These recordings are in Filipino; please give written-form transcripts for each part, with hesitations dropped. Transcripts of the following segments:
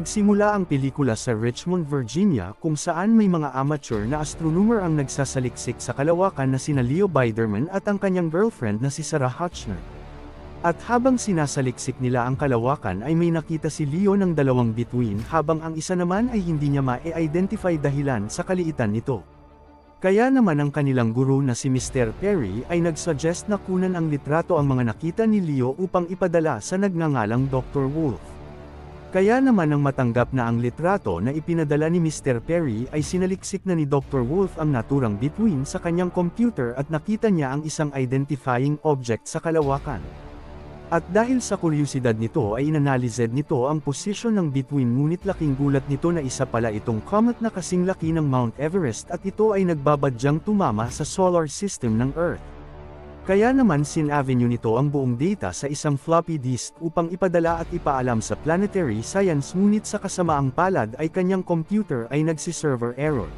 Nagsimula ang pelikula sa Richmond, Virginia kung saan may mga amateur na astronomer ang nagsasaliksik sa kalawakan na sina Leo Biderman at ang kanyang girlfriend na si Sarah Hutchner. At habang sinasaliksik nila ang kalawakan ay may nakita si Leo ng dalawang bituin habang ang isa naman ay hindi niya ma-identify dahilan sa kaliitan nito. Kaya naman ang kanilang guru na si Mr. Perry ay nagsuggest na kunan ang litrato ang mga nakita ni Leo upang ipadala sa nagngangalang Dr. Wolf. Kaya naman nang matanggap na ang litrato na ipinadala ni Mr. Perry ay sinaliksik na ni Dr. Wolf ang naturang bituin sa kanyang computer at nakita niya ang isang identifying object sa kalawakan. At dahil sa kuryosidad nito ay inanalized nito ang posisyon ng bituin ngunit laking gulat nito na isa pala itong comet na kasing laki ng Mount Everest at ito ay nagbabadyang tumama sa solar system ng Earth. Kaya naman sin-avenue nito ang buong data sa isang floppy disk upang ipadala at ipaalam sa planetary science ngunit sa kasamaang palad ay kanyang computer ay nagsi-server error.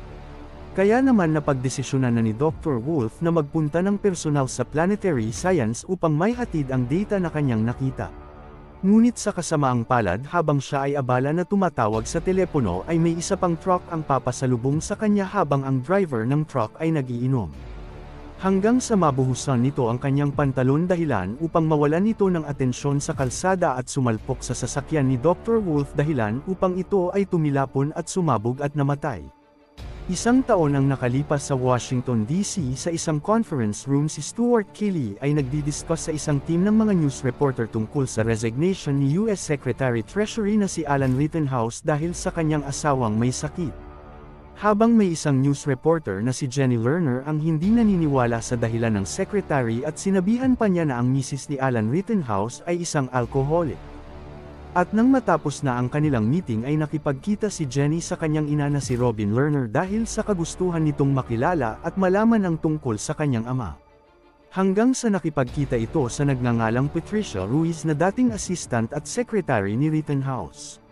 Kaya naman napagdesisyonan na ni Dr. Wolf na magpunta ng personal sa planetary science upang may hatid ang data na kanyang nakita. Ngunit sa kasamaang palad habang siya ay abala na tumatawag sa telepono ay may isa pang truck ang papasalubong sa kanya habang ang driver ng truck ay nagiinom. Hanggang sa mabuhusan nito ang kanyang pantalon dahilan upang mawalan ito ng atensyon sa kalsada at sumalpok sa sasakyan ni Dr. Wolf dahilan upang ito ay tumilapon at sumabog at namatay. Isang taon ang nakalipas sa Washington, D.C. sa isang conference room si Stuart Kelly ay nagdidiscuss sa isang team ng mga news reporter tungkol sa resignation ni U.S. Secretary Treasury na si Alan Rittenhouse dahil sa kanyang asawang may sakit. Habang may isang news reporter na si Jenny Lerner ang hindi naniniwala sa dahilan ng secretary at sinabihan pa niya na ang misis ni Alan Rittenhouse ay isang alcoholic. At nang matapos na ang kanilang meeting ay nakipagkita si Jenny sa kanyang ina na si Robin Lerner dahil sa kagustuhan nitong makilala at malaman ang tungkol sa kanyang ama. Hanggang sa nakipagkita ito sa nagngangalang Patricia Ruiz na dating assistant at secretary ni Rittenhouse.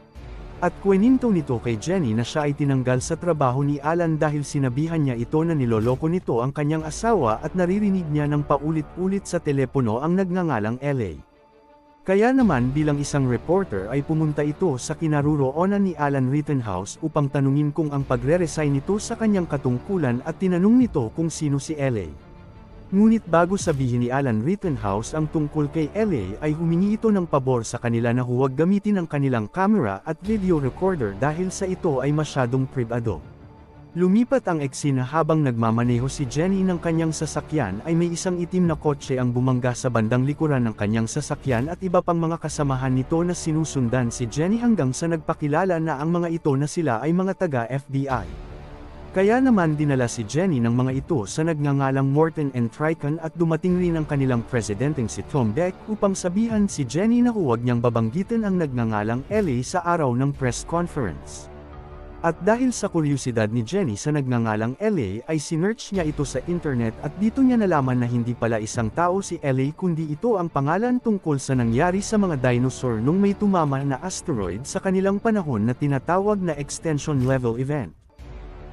At kweninto nito kay Jenny na siya ay tinanggal sa trabaho ni Alan dahil sinabihan niya ito na niloloko nito ang kanyang asawa at naririnig niya ng paulit-ulit sa telepono ang nagngangalang LA. Kaya naman bilang isang reporter ay pumunta ito sa kinaroroonan ni Alan Rittenhouse upang tanungin kung ang pagre-resign nito sa kanyang katungkulan at tinanong nito kung sino si LA. Ngunit bago sabihin ni Alan Rittenhouse ang tungkol kay LA ay humingi ito ng pabor sa kanila na huwag gamitin ang kanilang camera at video recorder dahil sa ito ay masyadong pribado. Lumipat ang eksena habang nagmamaneho si Jenny ng kanyang sasakyan ay may isang itim na kotse ang bumangga sa bandang likuran ng kanyang sasakyan at iba pang mga kasamahan nito na sinusundan si Jenny hanggang sa nagpakilala na ang mga ito na sila ay mga taga-FBI. Kaya naman dinala si Jenny ng mga ito sa nagngangalang Morton and Tricon at dumating rin ang kanilang presidenteng si Tom Beck upang sabihan si Jenny na huwag niyang babanggitin ang nagngangalang LA sa araw ng press conference. At dahil sa kuryosidad ni Jenny sa nagngangalang LA ay sinearch niya ito sa internet at dito niya nalaman na hindi pala isang tao si LA kundi ito ang pangalan tungkol sa nangyari sa mga dinosaur nung may tumama na asteroid sa kanilang panahon na tinatawag na extension level event.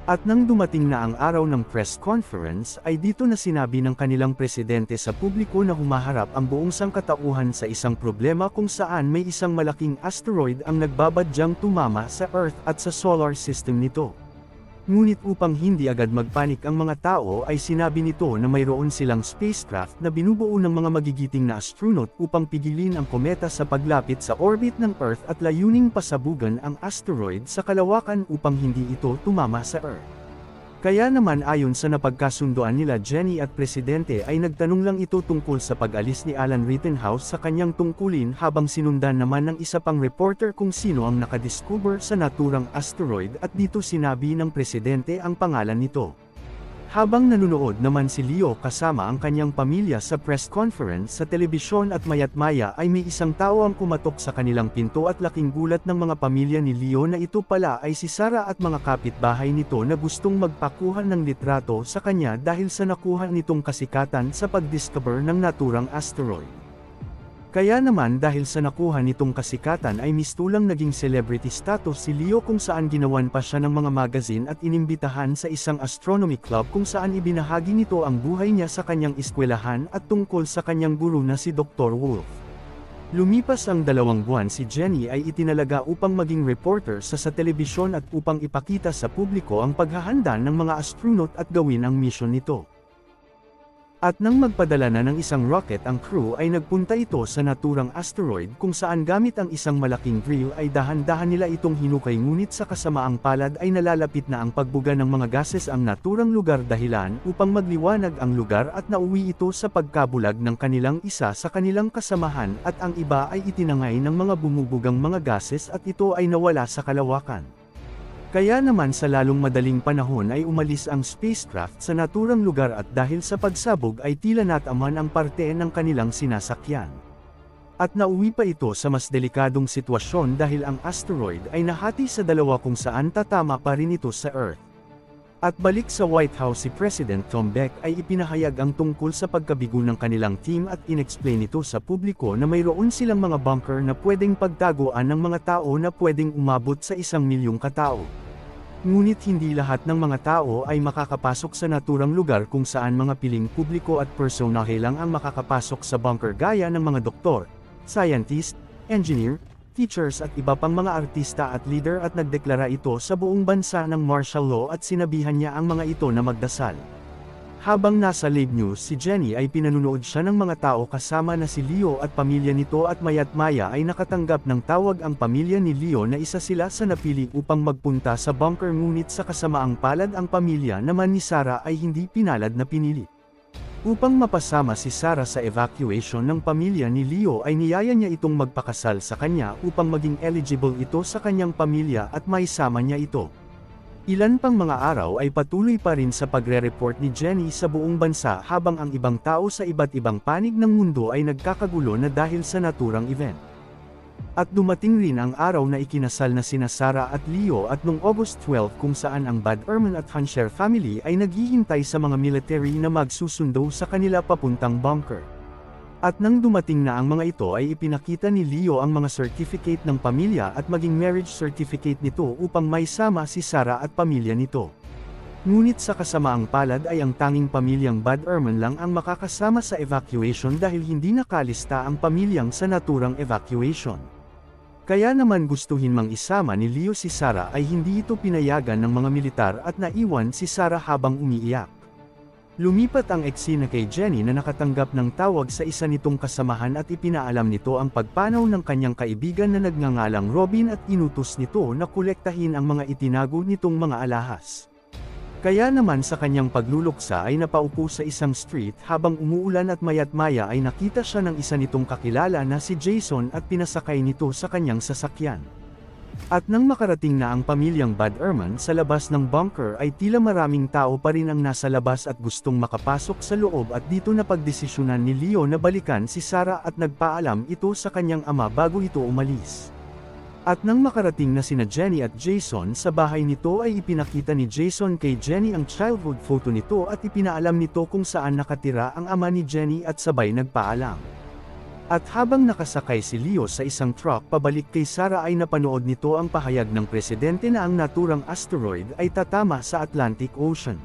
At nang dumating na ang araw ng press conference ay dito na sinabi ng kanilang presidente sa publiko na humaharap ang buong sangkatauhan sa isang problema kung saan may isang malaking asteroid ang nagbabadyang tumama sa Earth at sa solar system nito. Ngunit upang hindi agad magpanik ang mga tao ay sinabi nito na mayroon silang spacecraft na binubuo ng mga magigiting na astronaut upang pigilin ang kometa sa paglapit sa orbit ng Earth at layuning pasabugan ang asteroid sa kalawakan upang hindi ito tumama sa Earth. Kaya naman ayon sa napagkasunduan nila Jenny at Presidente ay nagtanong lang ito tungkol sa pag-alis ni Alan Rittenhouse sa kanyang tungkulin habang sinundan naman ng isa pang reporter kung sino ang nakadiscover sa naturang asteroid at dito sinabi ng Presidente ang pangalan nito. Habang nanunood naman si Leo kasama ang kanyang pamilya sa press conference sa telebisyon at mayat-maya ay may isang tao ang kumatok sa kanilang pinto at laking gulat ng mga pamilya ni Leo na ito pala ay si Sarah at mga kapitbahay nito na gustong magpakuha ng litrato sa kanya dahil sa nakuha nitong kasikatan sa pag-discover ng naturang asteroid. Kaya naman dahil sa nakuha nitong kasikatan ay mistulang naging celebrity status si Leo kung saan ginawan pa siya ng mga magazine at inimbitahan sa isang astronomy club kung saan ibinahagi nito ang buhay niya sa kanyang eskwelahan at tungkol sa kanyang guru na si Dr. Wolf. Lumipas ang 2 buwan si Jenny ay itinalaga upang maging reporter sa telebisyon at upang ipakita sa publiko ang paghahanda ng mga astronaut at gawin ang misyon nito. At nang magpadala na ng isang rocket ang crew ay nagpunta ito sa naturang asteroid kung saan gamit ang isang malaking drill ay dahan-dahan nila itong hinukay ngunit sa kasamaang palad ay nalalapit na ang pagbuga ng mga gases ang naturang lugar dahilan upang magliwanag ang lugar at nauwi ito sa pagkabulag ng kanilang isa sa kanilang kasamahan at ang iba ay itinangay ng mga bumubugang mga gases at ito ay nawala sa kalawakan. Kaya naman sa lalong madaling panahon ay umalis ang spacecraft sa naturang lugar at dahil sa pagsabog ay tila nataman ang parte ng kanilang sinasakyan. At nauwi pa ito sa mas delikadong sitwasyon dahil ang asteroid ay nahati sa dalawa kung saan tatama pa rin ito sa Earth. At balik sa White House si President Tom Beck ay ipinahayag ang tungkol sa pagkabigo ng kanilang team at inexplain ito sa publiko na mayroon silang mga bunker na pwedeng pagtaguan ng mga tao na pwedeng umabot sa 1,000,000 katao. Ngunit hindi lahat ng mga tao ay makakapasok sa naturang lugar kung saan mga piling publiko at personahe lang ang makakapasok sa bunker gaya ng mga doktor, scientist, engineer, teachers at iba pang mga artista at leader at nagdeklara ito sa buong bansa ng martial law at sinabihan niya ang mga ito na magdasal. Habang nasa live news si Jenny ay pinanunood siya ng mga tao kasama na si Leo at pamilya nito at maya't maya ay nakatanggap ng tawag ang pamilya ni Leo na isa sila sa napili upang magpunta sa bunker ngunit sa kasamaang palad ang pamilya naman ni Sarah ay hindi pinalad na pinili. Upang mapasama si Sarah sa evacuation ng pamilya ni Leo ay niyaya niya itong magpakasal sa kanya upang maging eligible ito sa kanyang pamilya at maisama niya ito. Ilan pang mga araw ay patuloy pa rin sa pagre-report ni Jenny sa buong bansa habang ang ibang tao sa iba't ibang panig ng mundo ay nagkakagulo na dahil sa naturang event. At dumating rin ang araw na ikinasal na sina Sarah at Leo at noong August 12 kung saan ang Bad Ehrman at Hansher family ay naghihintay sa mga military na magsusundo sa kanila papuntang bunker. At nang dumating na ang mga ito ay ipinakita ni Leo ang mga certificate ng pamilya at maging marriage certificate nito upang maisama si Sarah at pamilya nito. Ngunit sa kasamaang palad ay ang tanging pamilyang Bad Ehrman lang ang makakasama sa evacuation dahil hindi nakalista ang pamilyang sa naturang evacuation. Kaya naman gustuhin mang isama ni Leo si Sarah ay hindi ito pinayagan ng mga militar at naiwan si Sarah habang umiiyak. Lumipat ang eksena kay Jenny na nakatanggap ng tawag sa isa nitong kasamahan at ipinaalam nito ang pagpanaw ng kanyang kaibigan na nagngangalang Robin at inutos nito na kolektahin ang mga itinago nitong mga alahas. Kaya naman sa kanyang pagluluksa ay napaupo sa isang street habang umuulan at maya't maya ay nakita siya ng isa nitong kakilala na si Jason at pinasakay nito sa kanyang sasakyan. At nang makarating na ang pamilyang Bad Ehrman sa labas ng bunker ay tila maraming tao pa rin ang nasa labas at gustong makapasok sa loob at dito napagdesisyonan ni Leo na balikan si Sarah at nagpaalam ito sa kanyang ama bago ito umalis. At nang makarating na sina Jenny at Jason sa bahay nito ay ipinakita ni Jason kay Jenny ang childhood photo nito at ipinaalam nito kung saan nakatira ang ama ni Jenny at sabay nagpaalam. At habang nakasakay si Leo sa isang truck pabalik kay Sarah ay napanood nito ang pahayag ng presidente na ang naturang asteroid ay tatama sa Atlantic Ocean.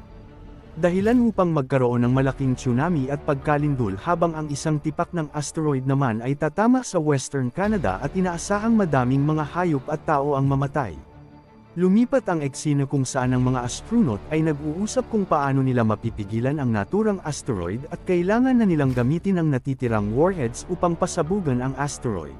Dahilan upang magkaroon ng malaking tsunami at pagkalindol habang ang isang tipak ng asteroid naman ay tatama sa Western Canada at inaasahang madaming mga hayop at tao ang mamatay. Lumipat ang eksena kung saan ang mga astronaut ay nag-uusap kung paano nila mapipigilan ang naturang asteroid at kailangan na nilang gamitin ang natitirang warheads upang pasabugan ang asteroid.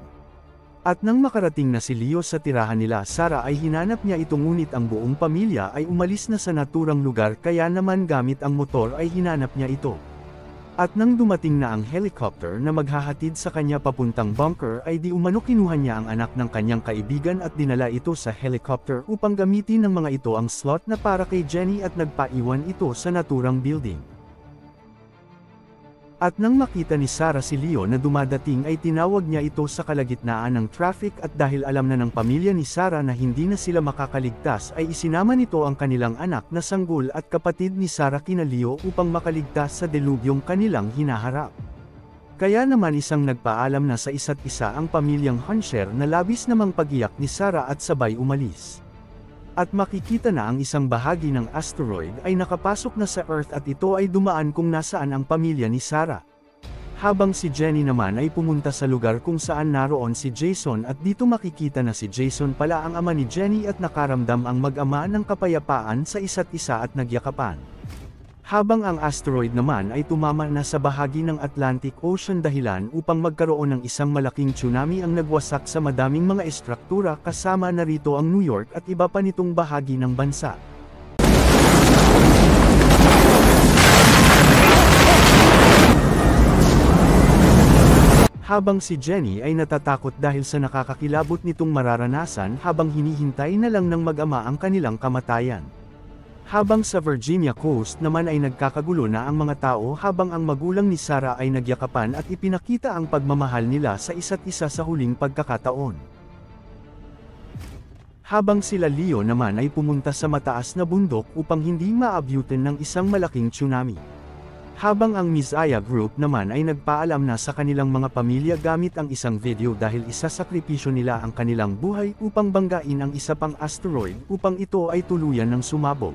At nang makarating na si Leo sa tirahan nila Sarah ay hinanap niya ito ngunit ang buong pamilya ay umalis na sa naturang lugar kaya naman gamit ang motor ay hinanap niya ito. At nang dumating na ang helicopter na maghahatid sa kanya papuntang bunker ay di umano kinuha niya ang anak ng kanyang kaibigan at dinala ito sa helicopter upang gamitin ng mga ito ang slot na para kay Jenny at nagpaiwan ito sa naturang building. At nang makita ni Sarah si Leo na dumadating ay tinawag niya ito sa kalagitnaan ng traffic at dahil alam na ng pamilya ni Sarah na hindi na sila makakaligtas ay isinama nito ang kanilang anak na sanggol at kapatid ni Sarah kina Leo upang makaligtas sa delubyong kanilang hinaharap. Kaya naman isang nagpaalam na sa isa't isa ang pamilyang Hansher na labis namang pag-iyak ni Sarah at sabay umalis. At makikita na ang isang bahagi ng asteroid ay nakapasok na sa Earth at ito ay dumaan kung nasaan ang pamilya ni Sarah. Habang si Jenny naman ay pumunta sa lugar kung saan naroon si Jason at dito makikita na si Jason pala ang ama ni Jenny at nakaramdam ang mag-ama ng kapayapaan sa isa't isa at nagyakapan. Habang ang asteroid naman ay tumama na sa bahagi ng Atlantic Ocean dahilan upang magkaroon ng isang malaking tsunami ang nagwasak sa madaming mga estruktura kasama na rito ang New York at iba pa nitong bahagi ng bansa. Habang si Jenny ay natatakot dahil sa nakakakilabot nitong mararanasan habang hinihintay na lang ng mag-ama ang kanilang kamatayan. Habang sa Virginia Coast naman ay nagkakagulo na ang mga tao habang ang magulang ni Sarah ay nagyakapan at ipinakita ang pagmamahal nila sa isa't isa sa huling pagkakataon. Habang sila Leo naman ay pumunta sa mataas na bundok upang hindi maabutin ng isang malaking tsunami. Habang ang Mizaya Group naman ay nagpaalam na sa kanilang mga pamilya gamit ang isang video dahil isasakripisyo nila ang kanilang buhay upang banggain ang isa pang asteroid upang ito ay tuluyan ng sumabog.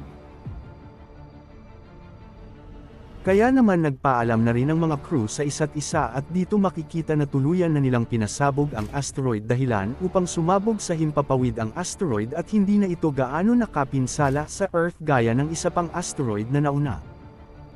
Kaya naman nagpaalam na rin ang mga crew sa isa't isa at dito makikita na tuluyan na nilang pinasabog ang asteroid dahilan upang sumabog sa himpapawid ang asteroid at hindi na ito gaano nakapinsala sa Earth gaya ng isa pang asteroid na nauna.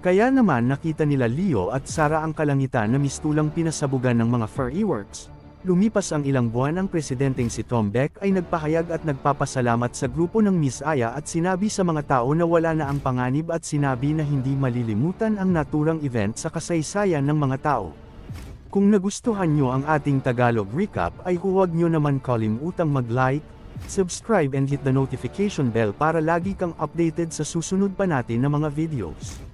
Kaya naman nakita nila Leo at Sarah ang kalangitan na mistulang pinasabugan ng mga fireworks. Lumipas ang ilang buwan ang presidenteng si Tom Beck ay nagpahayag at nagpapasalamat sa grupo ng Mizaya at sinabi sa mga tao na wala na ang panganib at sinabi na hindi malilimutan ang naturang event sa kasaysayan ng mga tao. Kung nagustuhan nyo ang ating Tagalog recap ay huwag nyo naman kalimutang mag-like, subscribe and hit the notification bell para lagi kang updated sa susunod pa natin na mga videos.